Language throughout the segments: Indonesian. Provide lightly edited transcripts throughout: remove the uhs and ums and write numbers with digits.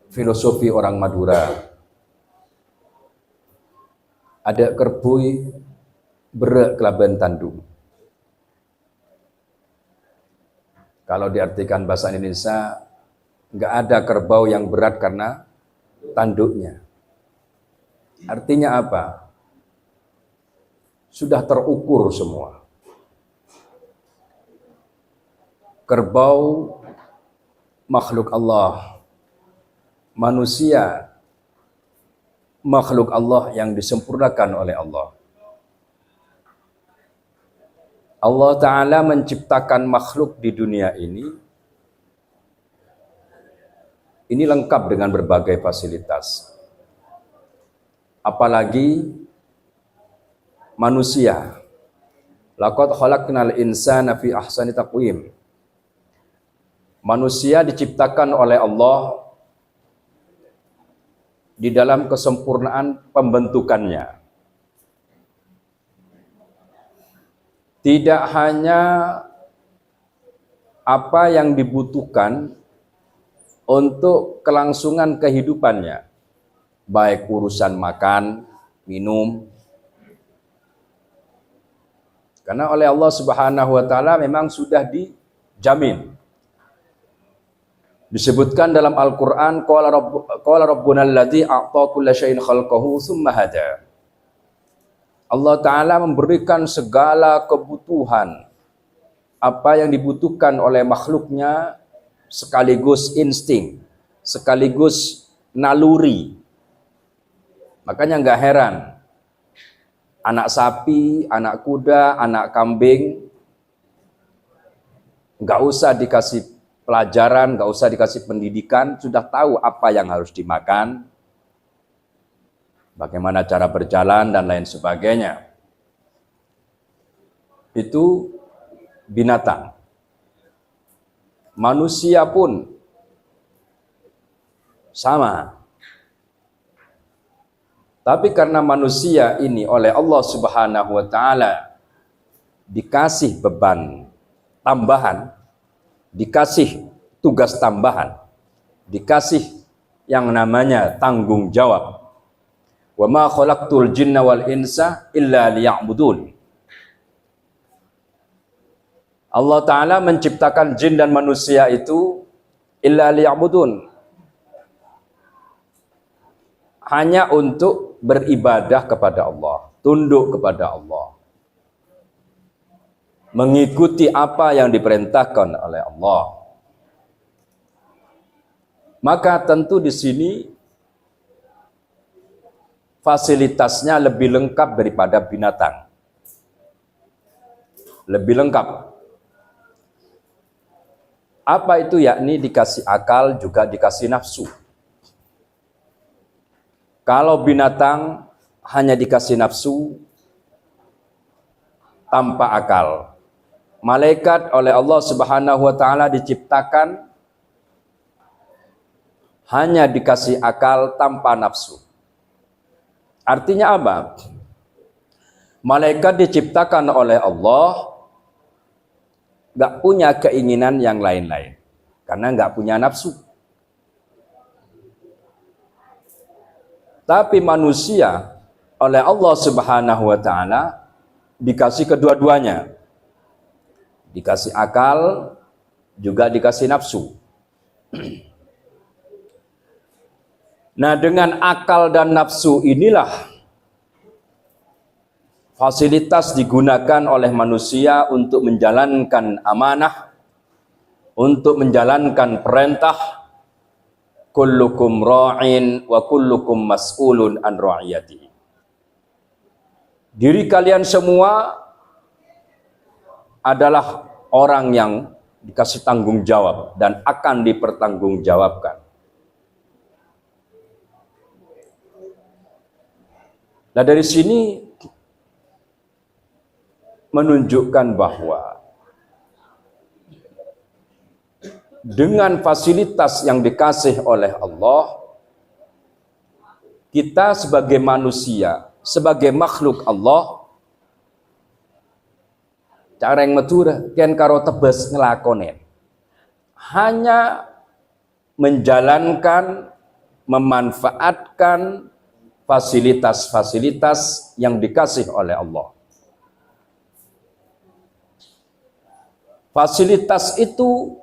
filosofi orang Madura. Ada kerbui berek kelaban tandung. Kalau diartikan bahasa Indonesia, nggak ada kerbau yang berat karena tanduknya. Artinya apa? Sudah terukur semua. Kerbau makhluk Allah, manusia makhluk Allah yang disempurnakan oleh Allah. Allah Ta'ala menciptakan makhluk di dunia ini lengkap dengan berbagai fasilitas. Apalagi manusia. Laqad khalaqnal insana fi ahsani taqwim. Manusia diciptakan oleh Allah di dalam kesempurnaan pembentukannya. Tidak hanya apa yang dibutuhkan untuk kelangsungan kehidupannya, baik urusan makan, minum. Karena oleh Allah Subhanahu wa taala memang sudah dijamin. Disebutkan dalam Al-Quran, qala rabbuna alladzi a'ta kulla syai'in khalqahu tsumma hada. Allah Ta'ala memberikan segala kebutuhan, apa yang dibutuhkan oleh makhluknya, sekaligus insting, sekaligus naluri. Makanya nggak heran, anak sapi, anak kuda, anak kambing, nggak usah dikasih pelajaran, nggak usah dikasih pendidikan, sudah tahu apa yang harus dimakan, bagaimana cara berjalan, dan lain sebagainya. Itu binatang. Manusia pun sama. Tapi karena manusia ini oleh Allah Subhanahu wa taala dikasih beban tambahan, dikasih tugas tambahan, dikasih yang namanya tanggung jawab. Wa ma khalaqtul jinna wal insa illa liya'budun. Allah Ta'ala menciptakan jin dan manusia itu illa liya'budun, hanya untuk beribadah kepada Allah, tunduk kepada Allah, mengikuti apa yang diperintahkan oleh Allah. Maka tentu di sini fasilitasnya lebih lengkap daripada binatang. Lebih lengkap. Apa itu? Yakni dikasih akal, juga dikasih nafsu. Kalau binatang hanya dikasih nafsu tanpa akal. Malaikat oleh Allah Subhanahu wa taala diciptakan hanya dikasih akal tanpa nafsu. Artinya apa? Malaikat diciptakan oleh Allah gak punya keinginan yang lain-lain, karena gak punya nafsu. Tapi manusia oleh Allah Subhanahu wa taala dikasih kedua-duanya. Dikasih akal, juga dikasih nafsu. Nah, dengan akal dan nafsu inilah fasilitas digunakan oleh manusia untuk menjalankan amanah, untuk menjalankan perintah. Kullukum ra'in wa kullukum mas'ulun an ra'iyatihi. Diri kalian semua adalah orang yang dikasih tanggung jawab dan akan dipertanggungjawabkan. Nah, dari sini menunjukkan bahwa dengan fasilitas yang dikasih oleh Allah, kita sebagai manusia, sebagai makhluk Allah, cara yang metur ken karo tebes ngelakonin, hanya menjalankan memanfaatkan fasilitas-fasilitas yang dikasih oleh Allah. Fasilitas itu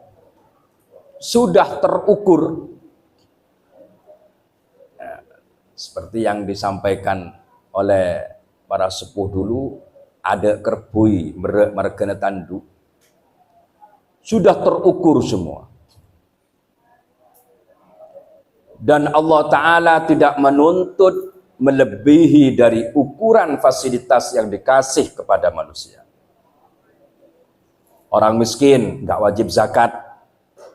sudah terukur. Seperti yang disampaikan oleh para sepuh dulu, ada kerbui mergana tandu. Sudah terukur semua. Dan Allah Ta'ala tidak menuntut melebihi dari ukuran fasilitas yang dikasih kepada manusia. Orang miskin nggak wajib zakat,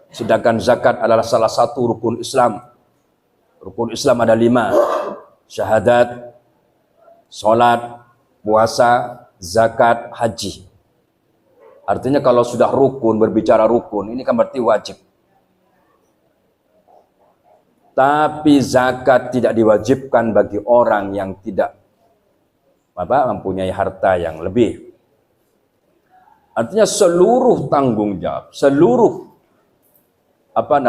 sedangkan zakat adalah salah satu rukun Islam. Rukun Islam ada 5, syahadat, sholat, puasa, zakat, haji. Artinya kalau sudah rukun, berbicara rukun, ini kan berarti wajib. Tapi zakat tidak diwajibkan bagi orang yang tidak mempunyai harta yang lebih. Artinya seluruh tanggung jawab, seluruh beban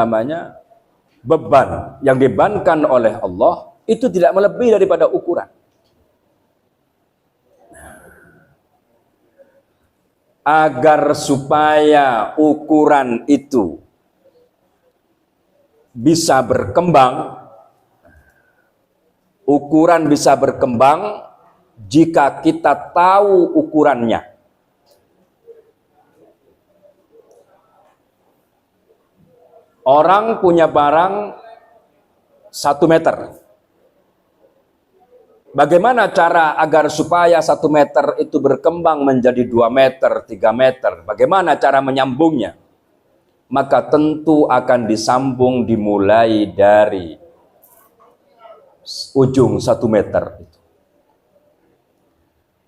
yang dibebankan oleh Allah itu tidak melebihi daripada ukuran. Agar supaya ukuran itu bisa berkembang, ukuran bisa berkembang jika kita tahu ukurannya. Orang punya barang 1 meter. Bagaimana cara agar supaya 1 meter itu berkembang menjadi 2 meter, 3 meter? Bagaimana cara menyambungnya? Maka tentu akan disambung dimulai dari ujung 1 meter itu.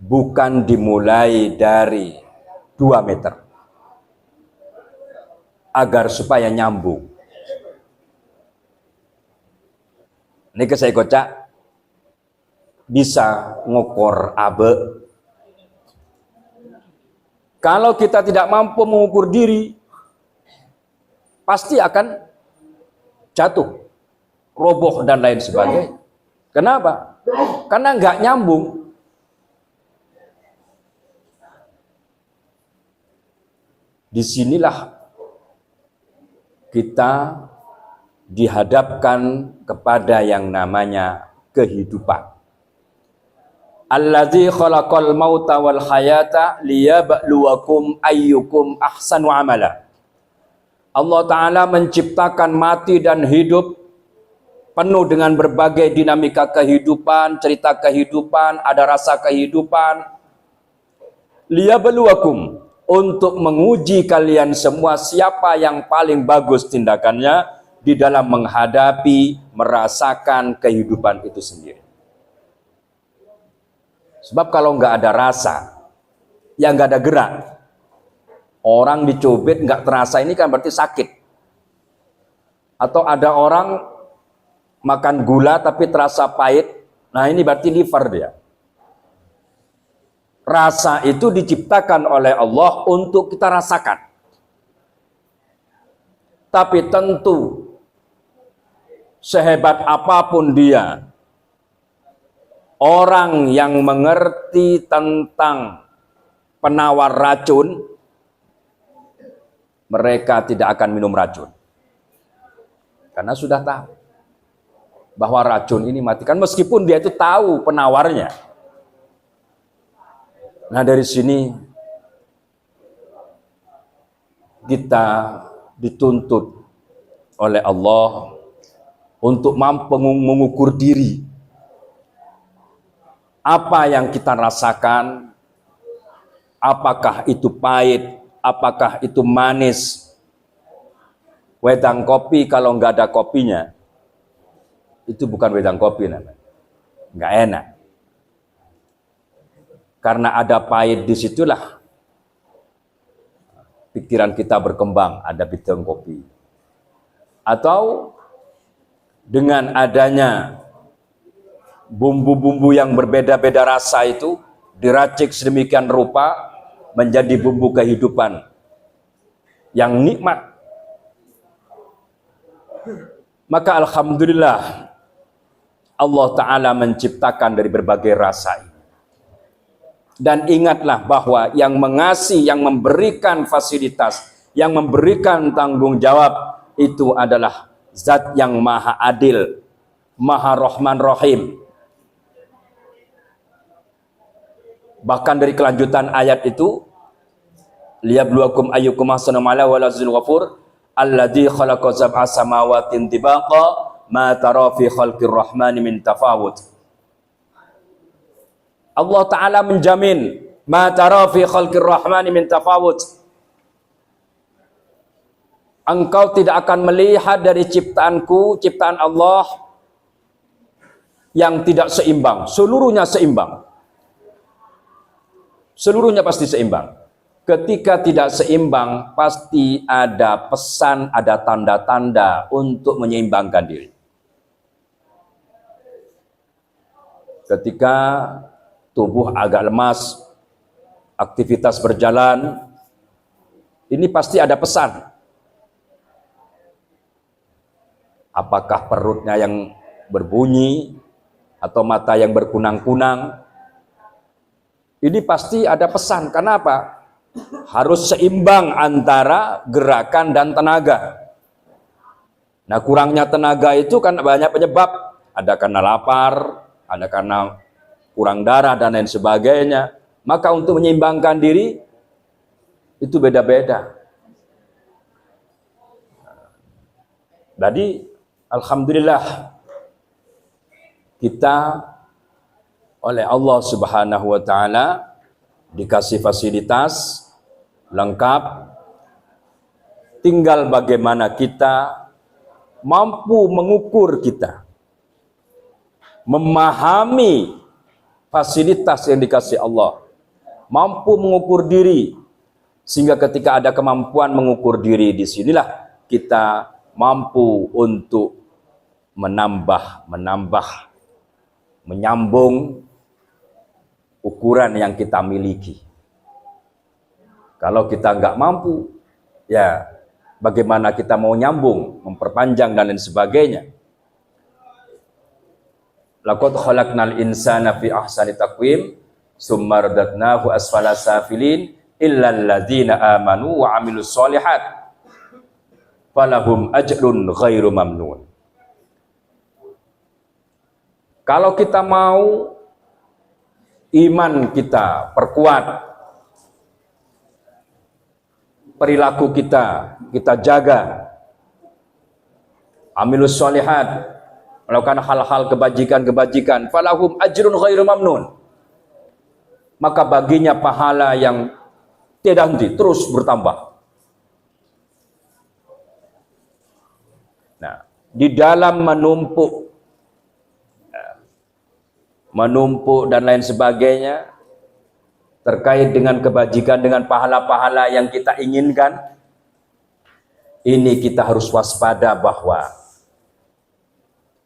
Bukan dimulai dari 2 meter. Agar supaya nyambung. Ini saya kocak bisa ngokor abe. Kalau kita tidak mampu mengukur diri, pasti akan jatuh, roboh dan lain sebagainya. Kenapa? Karena nggak nyambung. Disinilah kita dihadapkan kepada yang namanya kehidupan. Allazi khalaqal mauta wal hayata liyabluwakum ayyukum ahsanu amala. Allah Ta'ala menciptakan mati dan hidup penuh dengan berbagai dinamika kehidupan, cerita kehidupan, ada rasa kehidupan. Liyabluwakum, untuk menguji kalian semua siapa yang paling bagus tindakannya di dalam menghadapi, merasakan kehidupan itu sendiri. Sebab kalau nggak ada rasa, ya nggak ada gerak. Orang dicubit nggak terasa, ini kan berarti sakit. Atau ada orang makan gula tapi terasa pahit, nah ini berarti liver dia. Rasa itu diciptakan oleh Allah untuk kita rasakan. Tapi tentu sehebat apapun dia, orang yang mengerti tentang penawar racun, mereka tidak akan minum racun. Karena sudah tahu bahwa racun ini matikan, meskipun dia itu tahu penawarnya. Nah, dari sini kita dituntut oleh Allah untuk mampu mengukur diri. Apa yang kita rasakan, apakah itu pahit, apakah itu manis. Wedang kopi kalau nggak ada kopinya, itu bukan wedang kopi namanya, nggak enak. Karena ada pahit, disitulah pikiran kita berkembang, ada bidang kopi. Atau dengan adanya bumbu-bumbu yang berbeda-beda rasa itu, diracik sedemikian rupa, menjadi bumbu kehidupan yang nikmat. Maka alhamdulillah Allah Ta'ala menciptakan dari berbagai rasa ini. Dan ingatlah bahwa yang mengasih, yang memberikan fasilitas, yang memberikan tanggung jawab itu adalah Zat yang Maha Adil, Maha Rahman Rahim. Bahkan dari kelanjutan ayat itu, liyabluwakum ayyukum ahsanu amala wal azizul ghafur alladzi khalaqa sab'a samawatin tibaqa ma tara fi khalqir rahmani min tafawut. Allah Ta'ala menjamin ma tara fi khalqir rahmani min tafawut. Engkau tidak akan melihat dari ciptaanku, ciptaan Allah yang tidak seimbang. Seluruhnya seimbang. Seluruhnya pasti seimbang. Ketika tidak seimbang, pasti ada pesan, ada tanda-tanda untuk menyeimbangkan diri. Ketika tubuh agak lemas, aktivitas berjalan, ini pasti ada pesan. Apakah perutnya yang berbunyi atau mata yang berkunang-kunang? Ini pasti ada pesan. Kenapa? Harus seimbang antara gerakan dan tenaga. Nah, kurangnya tenaga itu kan banyak penyebab. Ada karena lapar, ada karena kurang darah dan lain sebagainya. Maka untuk menyeimbangkan diri itu beda-beda. Jadi alhamdulillah kita oleh Allah Subhanahu wa Ta'ala dikasih fasilitas lengkap. Tinggal bagaimana kita mampu mengukur kita, memahami fasilitas yang dikasih Allah, mampu mengukur diri, sehingga ketika ada kemampuan mengukur diri, disinilah kita mampu untuk menyambung ukuran yang kita miliki. Kalau kita nggak mampu, ya bagaimana kita mau nyambung, memperpanjang dan lain sebagainya. Laqad khalaqnal insana fi ahsani taqwim, tsumma radadnahu asfala safilin, illal ladzina amanu wa amilus solihat falahum ajrun ghairu mamnun. Kalau kita mau iman kita perkuat, perilaku kita jaga, amilus solihat, melakukan hal-hal kebajikan-kebajikan, falahum ajrun ghairu mamnun, maka baginya pahala yang tiada henti, terus bertambah. Nah, di dalam menumpuk dan lain sebagainya terkait dengan kebajikan, dengan pahala-pahala yang kita inginkan, ini kita harus waspada bahwa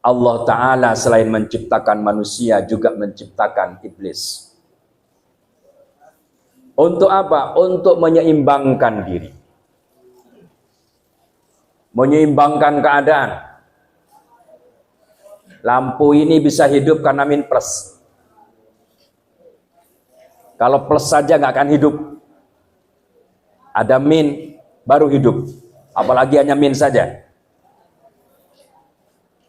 Allah Ta'ala selain menciptakan manusia juga menciptakan iblis. Untuk apa? Untuk menyeimbangkan diri, menyeimbangkan keadaan. Lampu ini bisa hidup karena min plus. Kalau plus saja nggak akan hidup. Ada min baru hidup. Apalagi hanya min saja.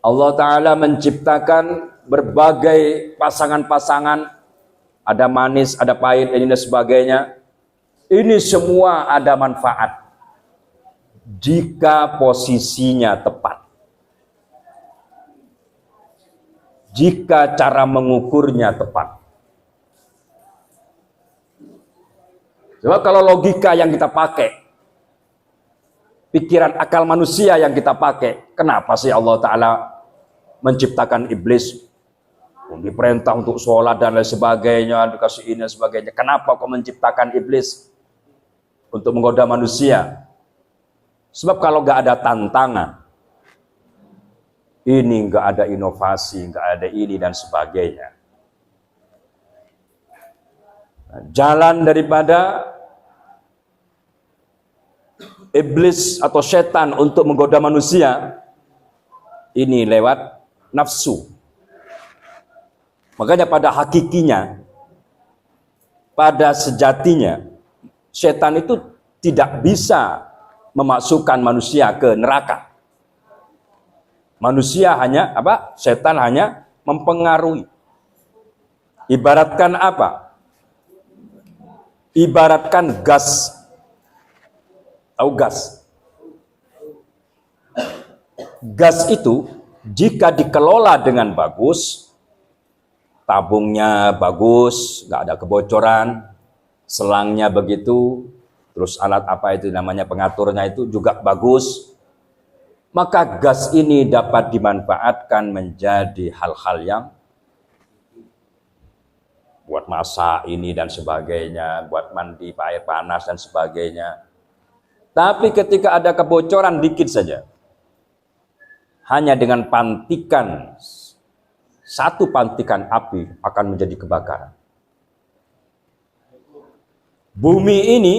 Allah Ta'ala menciptakan berbagai pasangan-pasangan. Ada manis, ada pahit, dan sebagainya. Ini semua ada manfaat jika posisinya tepat. Jika cara mengukurnya tepat. Sebab kalau logika yang kita pakai, pikiran akal manusia yang kita pakai, kenapa sih Allah Ta'ala menciptakan iblis? Diperintah untuk sholat dan lain sebagainya, dikasih ini dan sebagainya. Kenapa kok menciptakan iblis untuk menggoda manusia? Sebab kalau nggak ada tantangan, ini nggak ada inovasi, nggak ada ini dan sebagainya. Jalan daripada iblis atau setan untuk menggoda manusia ini lewat nafsu. Makanya pada hakikinya, pada sejatinya, setan itu tidak bisa memasukkan manusia ke neraka. Manusia hanya apa? Setan hanya mempengaruhi. Ibaratkan apa? Ibaratkan gas. Tahu gas? Gas itu jika dikelola dengan bagus, tabungnya bagus, nggak ada kebocoran, selangnya begitu, terus alat apa itu namanya pengaturnya itu juga bagus, maka gas ini dapat dimanfaatkan menjadi hal-hal yang buat masak ini dan sebagainya, buat mandi air panas dan sebagainya. Tapi ketika ada kebocoran dikit saja, hanya dengan pantikan, satu pantikan api akan menjadi kebakaran. Bumi ini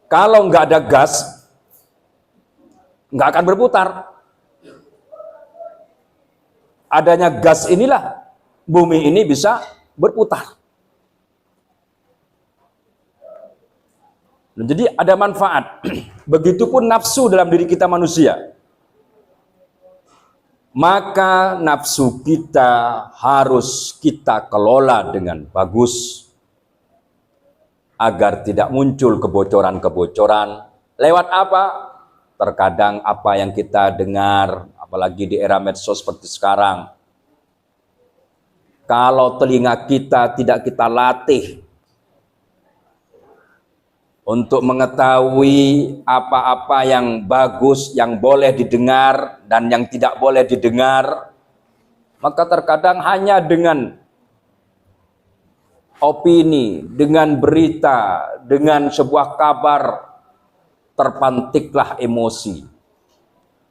kalau nggak ada gas, nggak akan berputar. Adanya gas inilah bumi ini bisa berputar. Jadi ada manfaat. Begitupun nafsu dalam diri kita manusia. Maka nafsu kita harus kita kelola dengan bagus agar tidak muncul kebocoran-kebocoran. Lewat apa? Terkadang apa yang kita dengar, apalagi di era medsos seperti sekarang, kalau telinga kita tidak kita latih untuk mengetahui apa-apa yang bagus, yang boleh didengar dan yang tidak boleh didengar, maka terkadang hanya dengan opini, dengan berita, dengan sebuah kabar, terpantiklah emosi,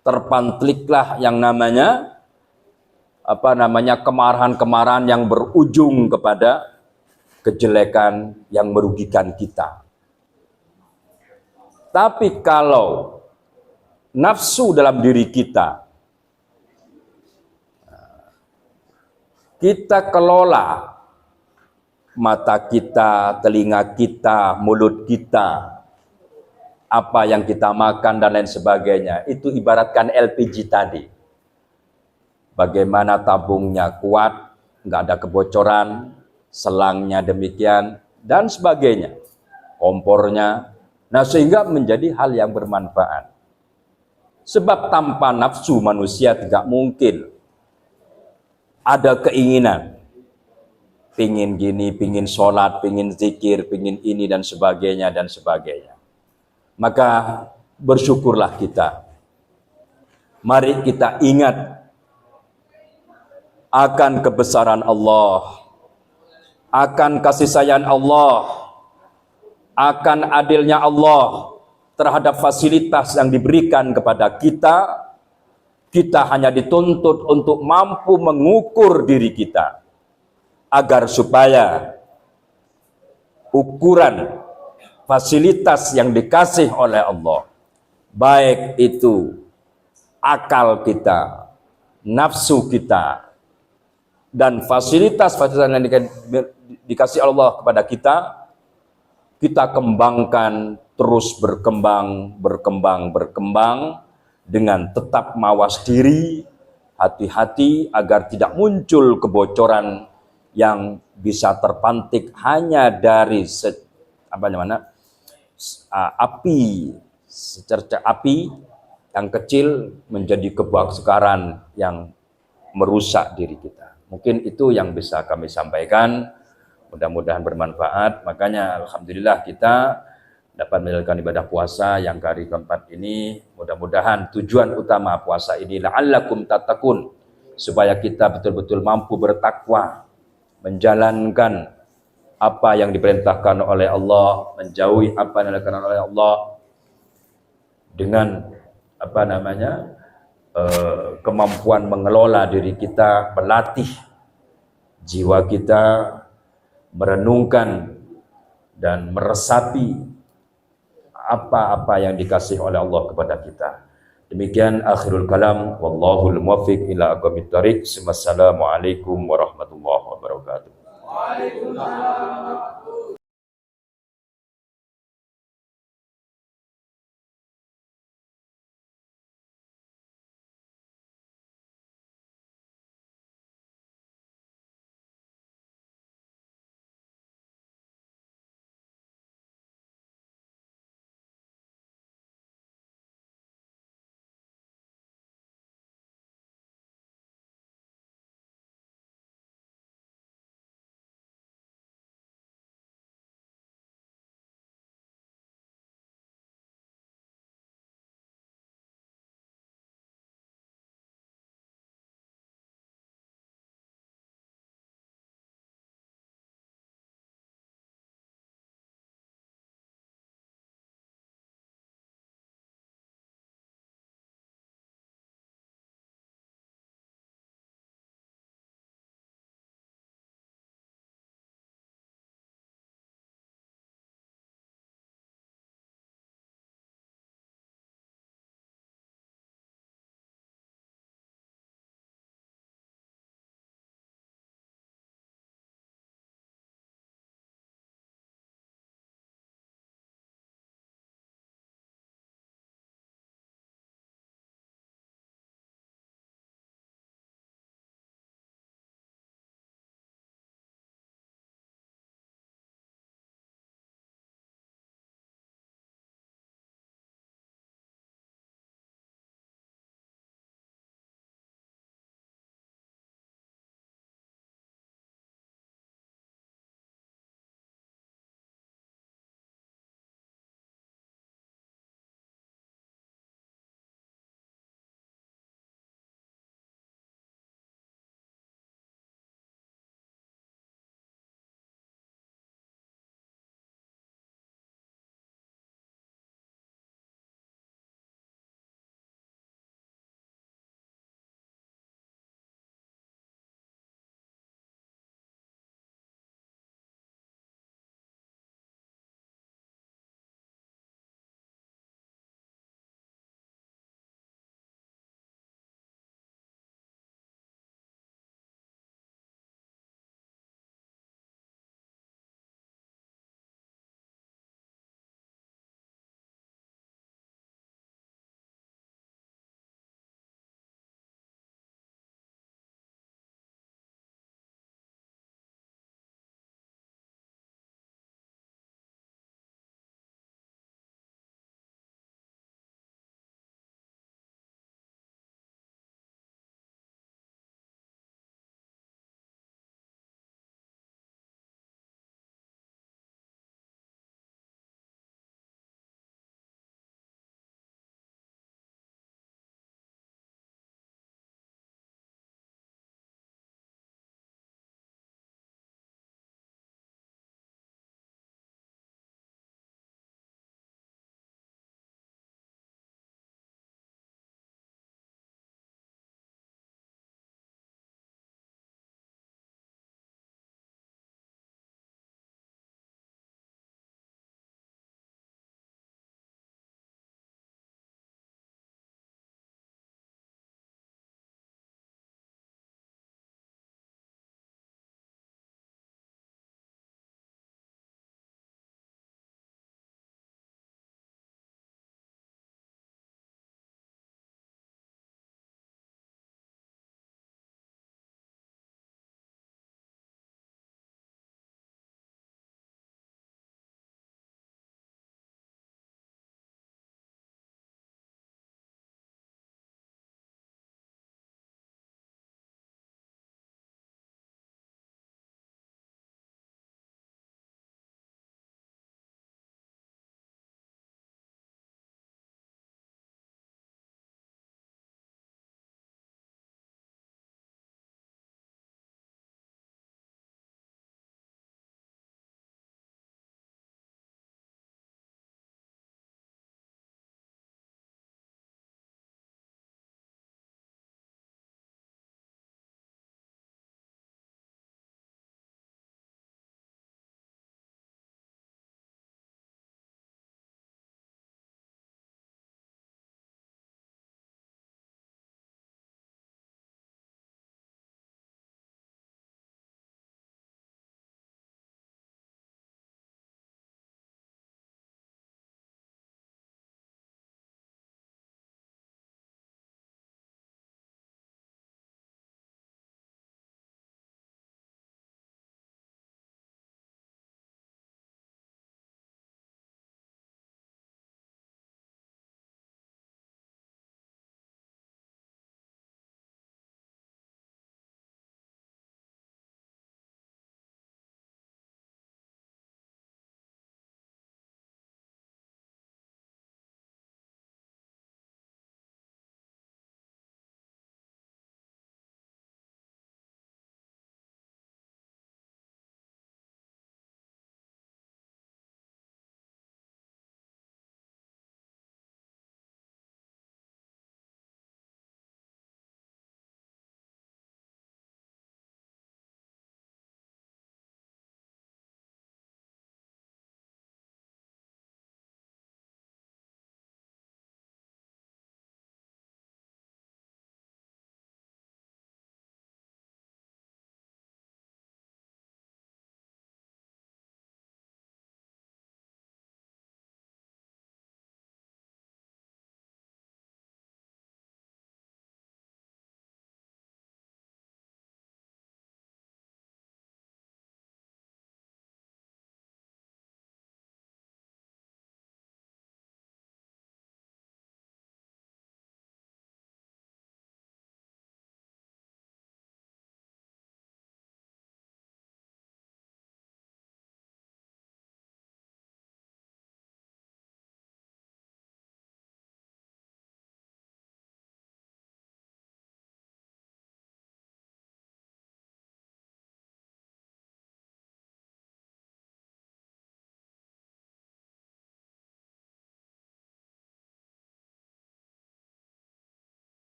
terpantiklah yang namanya kemarahan-kemarahan yang berujung kepada kejelekan yang merugikan kita. Tapi kalau nafsu dalam diri kita kelola, mata kita, telinga kita, mulut kita, apa yang kita makan dan lain sebagainya, itu ibaratkan LPG tadi. Bagaimana tabungnya kuat, nggak ada kebocoran, selangnya demikian, dan sebagainya, kompornya. Nah, sehingga menjadi hal yang bermanfaat. Sebab tanpa nafsu manusia tidak mungkin ada keinginan. Pingin gini, pingin sholat, pingin zikir, pingin ini dan sebagainya dan sebagainya. Maka bersyukurlah kita. Mari kita ingat akan kebesaran Allah, akan kasih sayang Allah, akan adilnya Allah terhadap fasilitas yang diberikan kepada kita. Kita hanya dituntut untuk mampu mengukur diri kita agar supaya ukuran fasilitas yang dikasih oleh Allah, baik itu akal kita, nafsu kita, dan fasilitas-fasilitas yang dikasih Allah kepada kita, kita kembangkan, terus berkembang dengan tetap mawas diri, hati-hati agar tidak muncul kebocoran yang bisa terpantik hanya dari secercah api yang kecil menjadi kebakaran yang merusak diri kita. Mungkin itu yang bisa kami sampaikan. Mudah-mudahan bermanfaat. Makanya alhamdulillah kita dapat menjalankan ibadah puasa yang hari keempat ini. Mudah-mudahan tujuan utama puasa ini la'allakum tattaqun, supaya kita betul-betul mampu bertakwa, menjalankan apa yang diperintahkan oleh Allah, menjauhi apa yang dilakukan oleh Allah dengan kemampuan mengelola diri kita, melatih jiwa kita, merenungkan dan meresapi apa-apa yang dikasih oleh Allah kepada kita. Demikian akhirul kalam, wallahul muwaffiq ila aqwamit thariq. Wassalamualaikum warahmatullahi wabarakatuh. Waalaikumsalam.